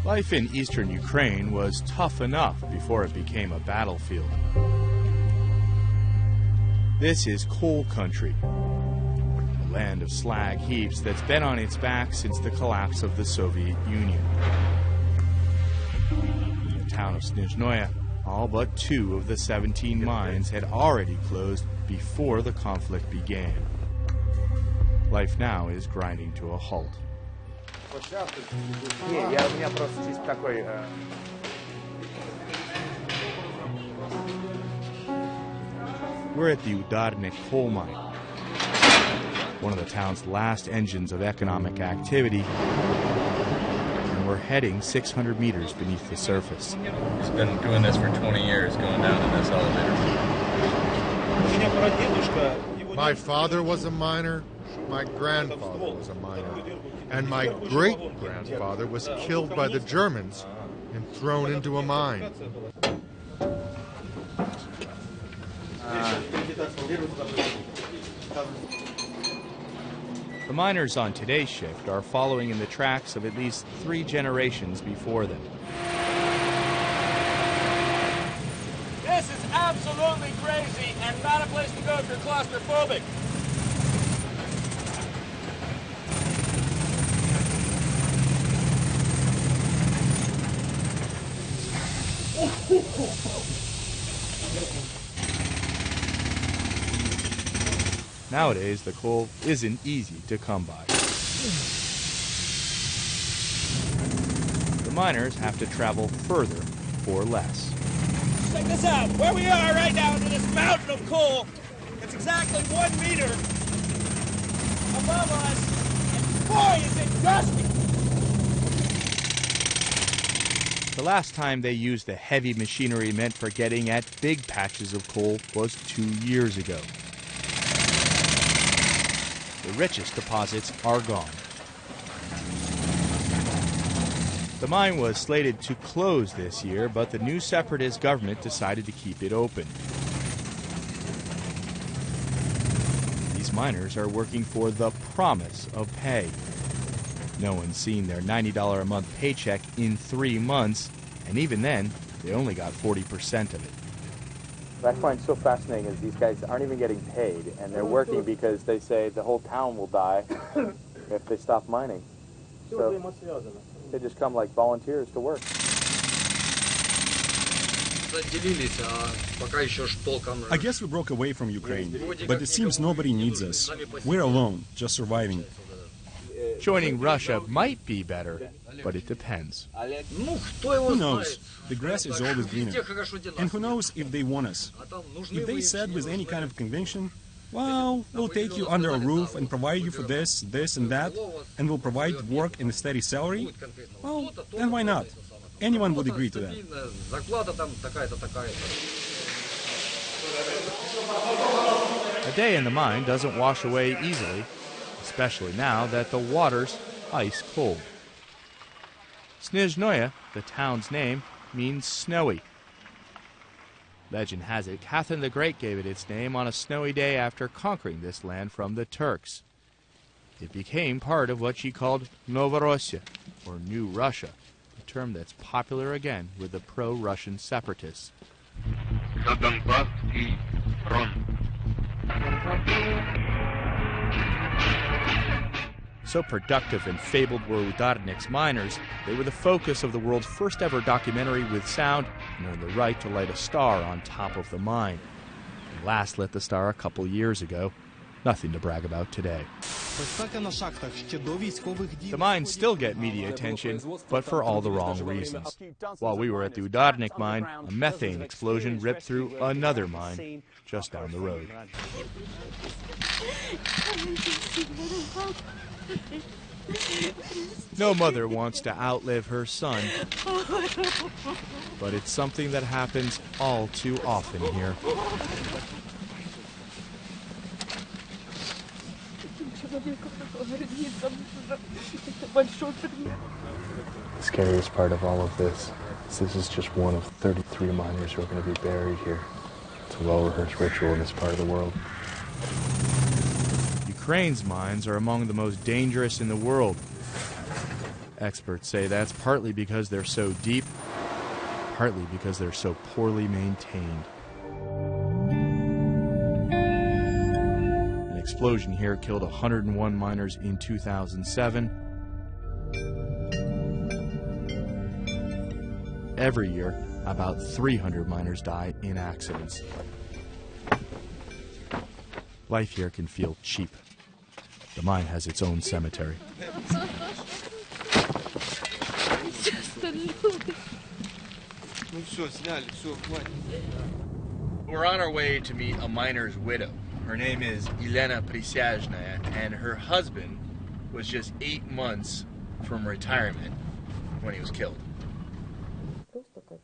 Life in eastern Ukraine was tough enough before it became a battlefield. This is coal country, a land of slag heaps that's been on its back since the collapse of the Soviet Union. In the town of Snizhnoye, all but 2 of the 17 mines had already closed before the conflict began. Life now is grinding to a halt. We're at the Udarnik coal mine, one of the town's last engines of economic activity, and we're heading 600 meters beneath the surface. He's been doing this for 20 years, going down in this elevator. My father was a miner, my grandfather was a miner, and my great-grandfather was killed by the Germans and thrown into a mine. The miners on today's shift are following in the tracks of at least 3 generations before them. This is absolutely crazy and not a place to go if you're claustrophobic. Nowadays, the coal isn't easy to come by. The miners have to travel further for less. Check this out. Where we are right now is this mountain of coal. It's exactly 1 meter above us. And boy, is it dusty. The last time they used the heavy machinery meant for getting at big patches of coal was 2 years ago. The richest deposits are gone. The mine was slated to close this year, but the new separatist government decided to keep it open. These miners are working for the promise of pay. No one's seen their $90 a month paycheck in 3 months, and even then, they only got 40% of it. What I find so fascinating is these guys aren't even getting paid, and they're working because they say the whole town will die if they stop mining. So they just come like volunteers to work. I guess we broke away from Ukraine, but it seems nobody needs us. We're alone, just surviving. Joining Russia might be better, but it depends. Who knows? The grass is always greener. And who knows if they want us? If they said with any kind of conviction, well, we'll take you under a roof and provide you for this, this and that, and we'll provide work and a steady salary, well, then why not? Anyone would agree to that. A day in the mine doesn't wash away easily, especially now that the water's ice cold. Snizhnoye, the town's name, means snowy. Legend has it Catherine the Great gave it its name on a snowy day after conquering this land from the Turks. It became part of what she called Novorossiya, or New Russia, a term that's popular again with the pro-Russian separatists. So productive and fabled were Udarnik's miners, they were the focus of the world's first ever documentary with sound and earned the right to light a star on top of the mine. They last lit the star a couple years ago. Nothing to brag about today. The mines still get media attention, but for all the wrong reasons. While we were at the Udarnik mine, a methane explosion ripped through another mine just down the road. No mother wants to outlive her son, but it's something that happens all too often here. The scariest part of all of this is this is just one of 33 miners who are going to be buried here. It's a well-rehearsed ritual in this part of the world. Ukraine's mines are among the most dangerous in the world. Experts say that's partly because they're so deep, partly because they're so poorly maintained. An explosion here killed 101 miners in 2007. Every year, about 300 miners die in accidents. Life here can feel cheap. The mine has its own cemetery. We're on our way to meet a miner's widow. Her name is Elena Prisyazhnaya, and her husband was just 8 months from retirement when he was killed.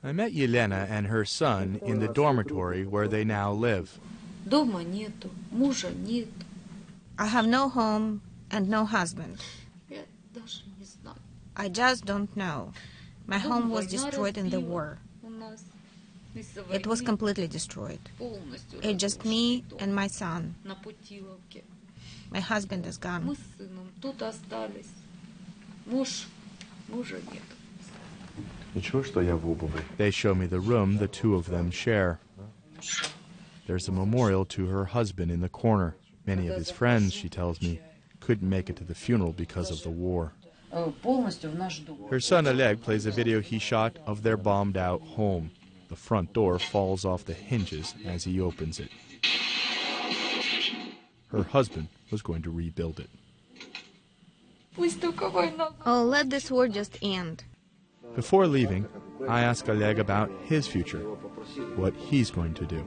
I met Yelena and her son in the dormitory where they now live. I have no home and no husband. I just don't know. My home was destroyed in the war. It was completely destroyed. It's just me and my son. My husband is gone. They show me the room the two of them share. There's a memorial to her husband in the corner. Many of his friends, she tells me, couldn't make it to the funeral because of the war. Her son Oleg plays a video he shot of their bombed-out home. The front door falls off the hinges as he opens it. Her husband was going to rebuild it. Oh, let this war just end. Before leaving, I ask Oleg about his future, what he's going to do.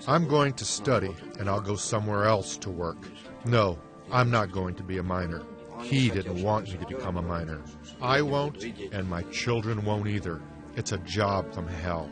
I'm going to study, and I'll go somewhere else to work. No, I'm not going to be a miner. He didn't want me to become a miner. I won't, and my children won't either. It's a job from hell.